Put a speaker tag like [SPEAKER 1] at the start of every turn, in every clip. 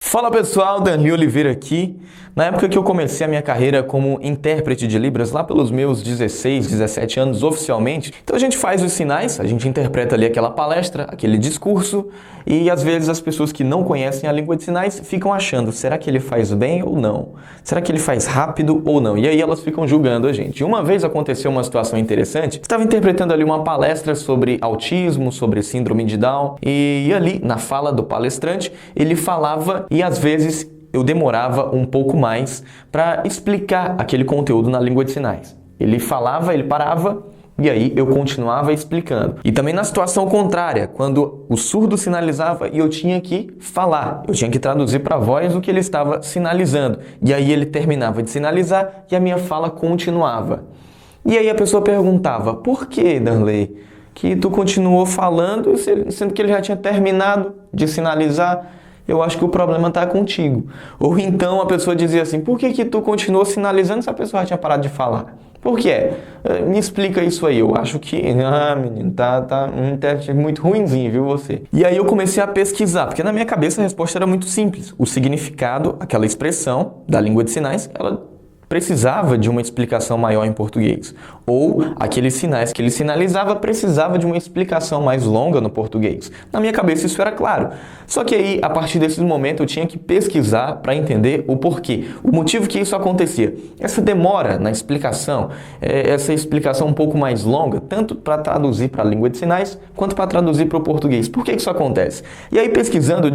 [SPEAKER 1] Fala pessoal, Danley Oliveira aqui. Na época que eu comecei a minha carreira como intérprete de Libras, lá pelos meus 16, 17 anos oficialmente, então a gente faz os sinais, a gente interpreta ali aquela palestra, aquele discurso, e às vezes as pessoas que não conhecem a língua de sinais ficam achando, será que ele faz bem ou não? Será que ele faz rápido ou não? E aí elas ficam julgando a gente. E uma vez aconteceu uma situação interessante, estava interpretando ali uma palestra sobre autismo, sobre síndrome de Down, e ali na fala do palestrante, ele falava e às vezes eu demorava um pouco mais para explicar aquele conteúdo na língua de sinais. Ele falava, ele parava e aí eu continuava explicando. E também na situação contrária, quando o surdo sinalizava e eu tinha que falar, eu tinha que traduzir para a voz o que ele estava sinalizando. E aí ele terminava de sinalizar e a minha fala continuava. E aí a pessoa perguntava, por que, Danley, que tu continuou falando, sendo que ele já tinha terminado de sinalizar? Eu acho que o problema está contigo. Ou então a pessoa dizia assim, por que tu continuou sinalizando se a pessoa já tinha parado de falar? Por quê? Me explica isso aí. Eu acho que, menino, tá um intérprete muito ruinzinho, viu você? E aí eu comecei a pesquisar, porque na minha cabeça a resposta era muito simples. O significado, aquela expressão da língua de sinais, ela precisava de uma explicação maior em português. Ou aqueles sinais que ele sinalizava precisava de uma explicação mais longa no português. Na minha cabeça isso era claro. Só que aí, a partir desse momento, eu tinha que pesquisar para entender o porquê. O motivo que isso acontecia. Essa demora na explicação, essa explicação um pouco mais longa, tanto para traduzir para a língua de sinais, quanto para traduzir para o português. Por que isso acontece? E aí, pesquisando,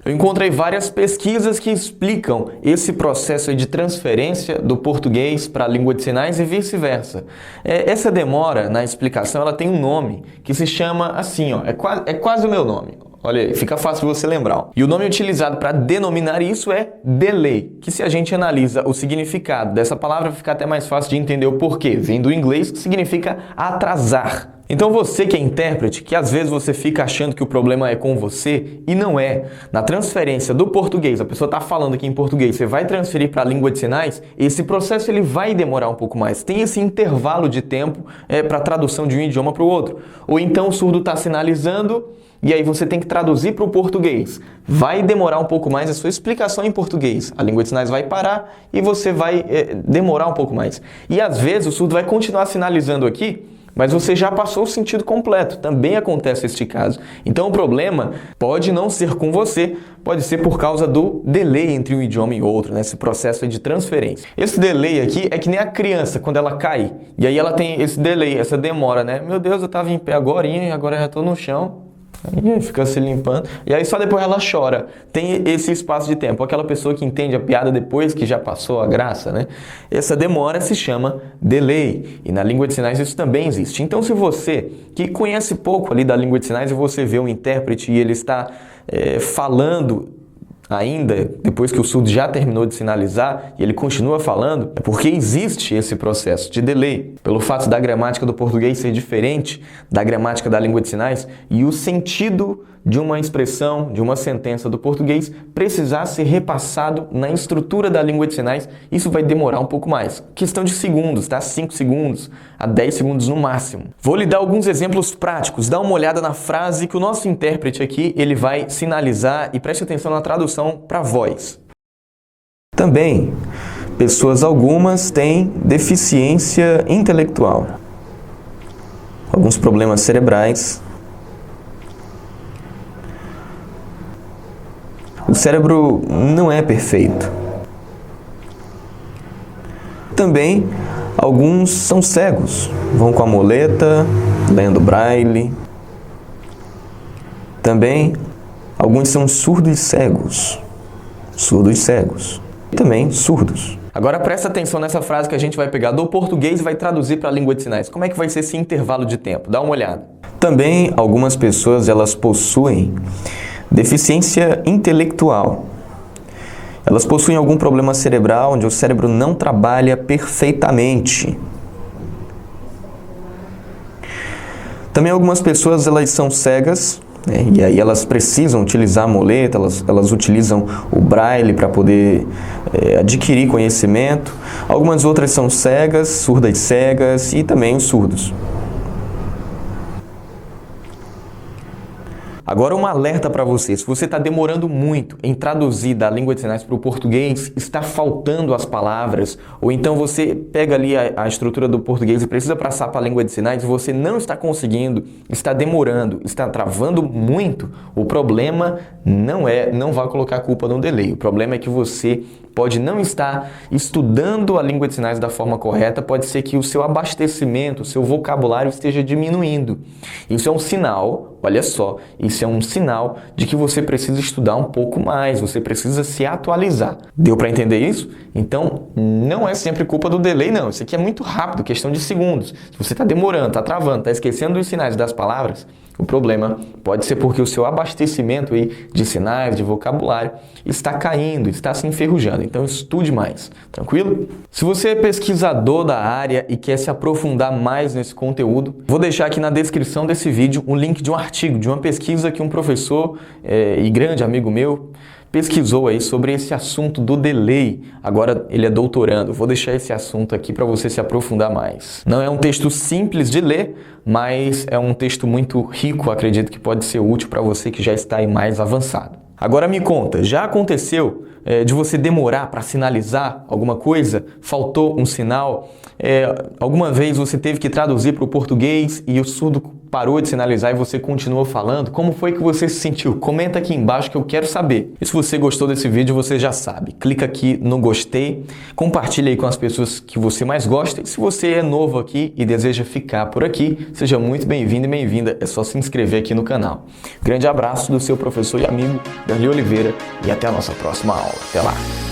[SPEAKER 1] eu encontrei várias pesquisas que explicam esse processo de transferência do português para a língua de sinais e vice-versa. Essa demora na explicação, ela tem um nome que se chama assim, ó, é quase o meu nome. Olha aí, fica fácil você lembrar. Ó. E o nome utilizado para denominar isso é delay, que se a gente analisa o significado dessa palavra, fica até mais fácil de entender o porquê. Vem do inglês, que significa atrasar. Então você que é intérprete, que às vezes você fica achando que o problema é com você e não é. Na transferência do português, a pessoa está falando aqui em português, você vai transferir para a língua de sinais, esse processo ele vai demorar um pouco mais. Tem esse intervalo de tempo para tradução de um idioma para o outro. Ou então o surdo está sinalizando e aí você tem que traduzir para o português. Vai demorar um pouco mais a sua explicação em português. A língua de sinais vai parar e você vai demorar um pouco mais. E às vezes o surdo vai continuar sinalizando aqui, mas você já passou o sentido completo. Também acontece este caso. Então o problema pode não ser com você, pode ser por causa do delay entre um idioma e outro, né? Esse processo de transferência. Esse delay aqui é que nem a criança quando ela cai. E aí ela tem esse delay, essa demora, né? Meu Deus, eu estava em pé agorinha e agora já estou no chão. Aí fica se limpando. E aí só depois ela chora. Tem esse espaço de tempo. Aquela pessoa que entende a piada depois que já passou a graça, né? Essa demora se chama delay. E na língua de sinais isso também existe. Então se você que conhece pouco ali da língua de sinais e você vê um intérprete e ele está falando ainda, depois que o surdo já terminou de sinalizar e ele continua falando, é porque existe esse processo de delay, pelo fato da gramática do português ser diferente da gramática da língua de sinais e o sentido de uma expressão, de uma sentença do português precisar ser repassado na estrutura da língua de sinais, isso vai demorar um pouco mais. Questão de segundos, tá? 5 segundos a 10 segundos no máximo. Vou lhe dar alguns exemplos práticos. Dá uma olhada na frase que o nosso intérprete aqui, ele vai sinalizar e preste atenção na tradução para voz. Também, pessoas algumas têm deficiência intelectual, alguns problemas cerebrais. O cérebro não é perfeito. Também, alguns são cegos, vão com a muleta, lendo braille. Também, alguns são surdos cegos. Surdos cegos. E também surdos. Agora presta atenção nessa frase que a gente vai pegar do português e vai traduzir para a língua de sinais. Como é que vai ser esse intervalo de tempo? Dá uma olhada. Também, algumas pessoas elas possuem deficiência intelectual. Elas possuem algum problema cerebral onde o cérebro não trabalha perfeitamente. Também algumas pessoas elas são cegas, né? E aí elas precisam utilizar a muleta, elas utilizam o braille para poder adquirir conhecimento. Algumas outras são cegas, surdas cegas e também os surdos. Agora um alerta para você, se você está demorando muito em traduzir da língua de sinais para o português, está faltando as palavras, ou então você pega ali a estrutura do português e precisa passar para a língua de sinais e você não está conseguindo, está demorando, está travando muito, o problema não vai colocar a culpa no delay, o problema é que você pode não estar estudando a língua de sinais da forma correta, pode ser que o seu abastecimento, o seu vocabulário esteja diminuindo. Isso é um sinal, olha só, isso é um sinal de que você precisa estudar um pouco mais, você precisa se atualizar. Deu para entender isso? Então, não é sempre culpa do delay, não. Isso aqui é muito rápido, questão de segundos. Se você está demorando, está travando, está esquecendo os sinais das palavras, o problema pode ser porque o seu abastecimento aí de sinais, de vocabulário, está caindo, está se enferrujando. Então estude mais, tranquilo? Se você é pesquisador da área e quer se aprofundar mais nesse conteúdo, vou deixar aqui na descrição desse vídeo um link de um artigo, de uma pesquisa que um professor e grande amigo meu pesquisou aí sobre esse assunto do delay. Agora ele é doutorando. Vou deixar esse assunto aqui para você se aprofundar mais. Não é um texto simples de ler, mas é um texto muito rico, acredito que pode ser útil para você que já está aí mais avançado. Agora me conta, já aconteceu de você demorar para sinalizar alguma coisa? Faltou um sinal? Alguma vez você teve que traduzir para o português e o surdo parou de sinalizar e você continuou falando? Como foi que você se sentiu? Comenta aqui embaixo que eu quero saber. E se você gostou desse vídeo, você já sabe. Clica aqui no gostei, compartilha aí com as pessoas que você mais gosta. E se você é novo aqui e deseja ficar por aqui, seja muito bem-vindo e bem-vinda. É só se inscrever aqui no canal. Grande abraço do seu professor e amigo Darli Oliveira e até a nossa próxima aula. Até lá!